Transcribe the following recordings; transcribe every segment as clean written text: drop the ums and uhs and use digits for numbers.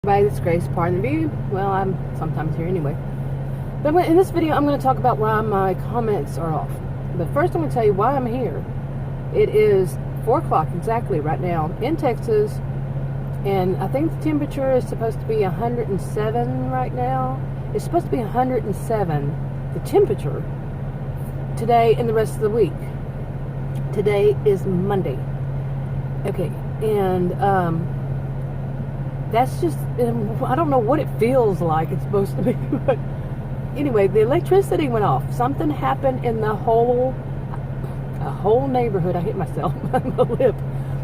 By this Grace, pardon the view. Well, I'm sometimes here anyway. But in this video, I'm going to talk about why my comments are off. But first, I'm going to tell you why I'm here. It is 4 o'clock exactly right now in Texas, and I think the temperature is supposed to be 107 right now. It's supposed to be 107, the temperature, today and the rest of the week. Today is Monday. Okay, and that's just, I don't know what it feels like it's supposed to be, but anyway, the electricity went off. Something happened in the whole neighborhood. I hit myself on the lip,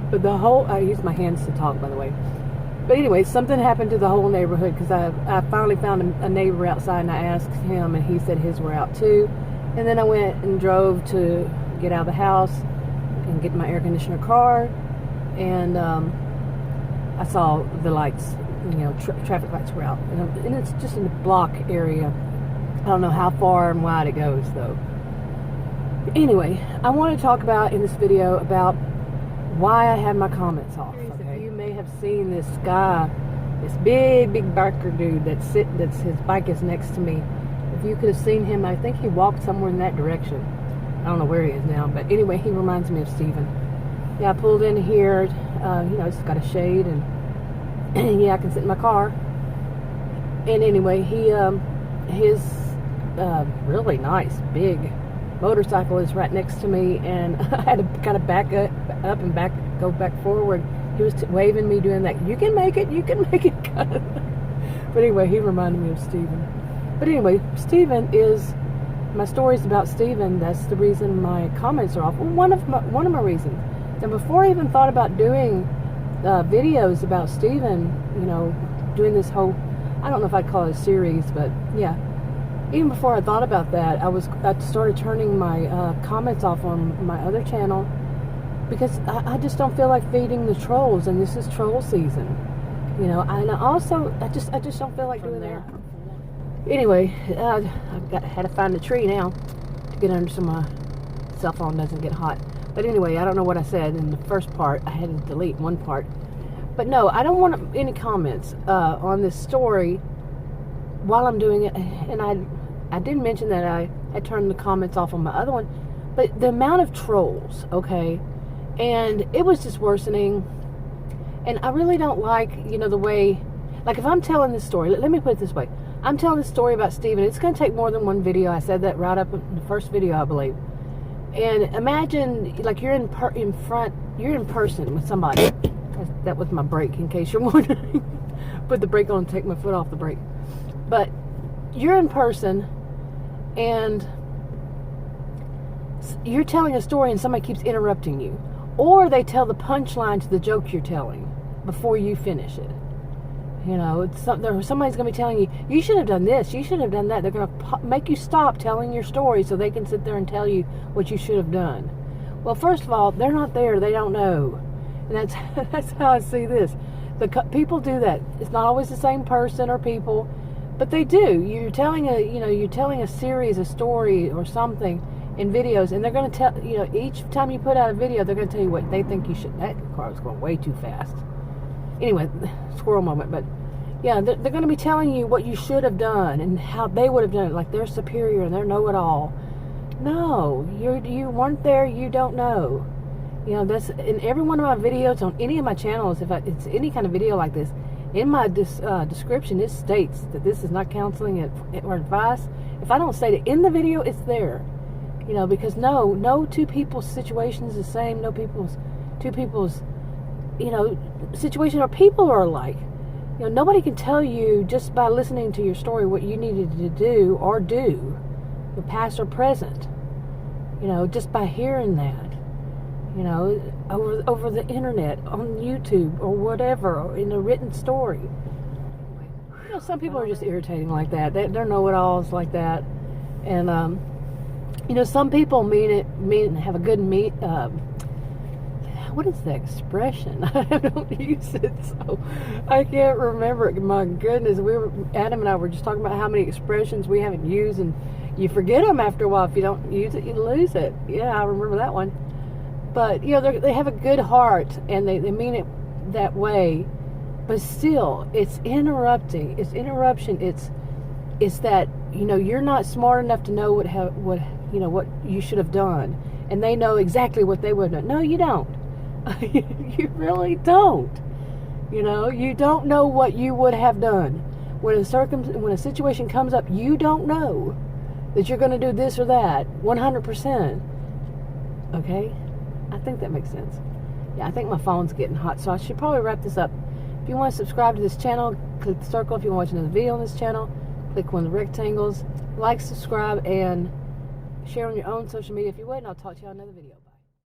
but I use my hands to talk, by the way. But anyway, something happened to the whole neighborhood because I finally found a neighbor outside, and I asked him, and he said his were out too. And then I went and drove to get out of the house and get my air conditioner car, and I saw the lights, traffic lights were out, and it's just in the block area. I don't know how far and wide it goes, though. Anyway, I want to talk about in this video about why I had my comments off. Okay. You may have seen this guy, this big biker dude that's his bike is next to me. If you could have seen him, I think he walked somewhere in that direction. I don't know where he is now, but anyway, he reminds me of Steven. Yeah, I pulled in here, it's got a shade, and yeah, I can sit in my car. And anyway, his really nice big motorcycle is right next to me, and I had to kind of back up and go back forward. He was waving me, doing that. You can make it. But anyway, he reminded me of Steven. But anyway, my story's about Steven. That's the reason my comments are off. Well, one of my reasons. And before I even thought about doing videos about Steven, doing this whole, I don't know if I'd call it a series, but yeah. Even before I thought about that, I started turning my comments off on my other channel because I just don't feel like feeding the trolls, and this is troll season, and I just don't feel like doing that. Anyway, I had to find a tree now to get under so my cell phone doesn't get hot. But anyway, I don't know what I said in the first part. I had to delete one part. But no, I don't want any comments on this story while I'm doing it. And I did mention that I had turned the comments off on my other one. But the amount of trolls, okay, and it was just worsening. And I really don't like, the way, like if I'm telling this story, let me put it this way. I'm telling this story about Steven. It's going to take more than one video. I said that right up in the first video, I believe. And imagine, like, you're in person with somebody. That was my brake, in case you're wondering. Put the brake on and take my foot off the brake. But you're in person, and you're telling a story, and somebody keeps interrupting you. Or they tell the punchline to the joke you're telling before you finish it. Somebody's going to be telling you, you should have done this, you should have done that. They're going to make you stop telling your story so they can sit there and tell you what you should have done. Well, first of all, they're not there. They don't know. And that's how I see this. People do that. It's not always the same person or people, but they do. You're telling a series, a story or something in videos, and they're going to tell, each time you put out a video, they're going to tell you what they think you should. That car was going way too fast. Anyway, squirrel moment, but yeah, they're going to be telling you what you should have done and how they would have done it, like they're superior and they're know-it-all. No, you weren't there, you don't know. That's in every one of my videos on any of my channels. If it's any kind of video like this, in my description, it states that this is not counseling or advice. If I don't state it in the video, it's there. Because no two people's situation is the same. No two people's situation or people are alike. Nobody can tell you just by listening to your story what you needed to do or do, the past or present. Just by hearing that. Over the internet, on YouTube or whatever, or in a written story. Some people are just irritating like that. They're know-it-alls like that, and some people have a good what is that expression? I don't use it, so I can't remember it. My goodness, Adam and I were just talking about how many expressions we haven't used, and you forget them after a while. If you don't use it, you lose it. Yeah, I remember that one. But, they have a good heart, and they mean it that way. But still, it's interrupting. It's interruption. It's that, you're not smart enough to know what you should have done, and they know exactly what they would have done. No, you don't. You really don't. You don't know what you would have done. When a situation comes up, you don't know that you're going to do this or that 100%. Okay? I think that makes sense. Yeah, I think my phone's getting hot, so I should probably wrap this up. If you want to subscribe to this channel, click the circle. If you want to watch another video on this channel, click one of the rectangles. Like, subscribe, and share on your own social media if you would, and I'll talk to you on another video.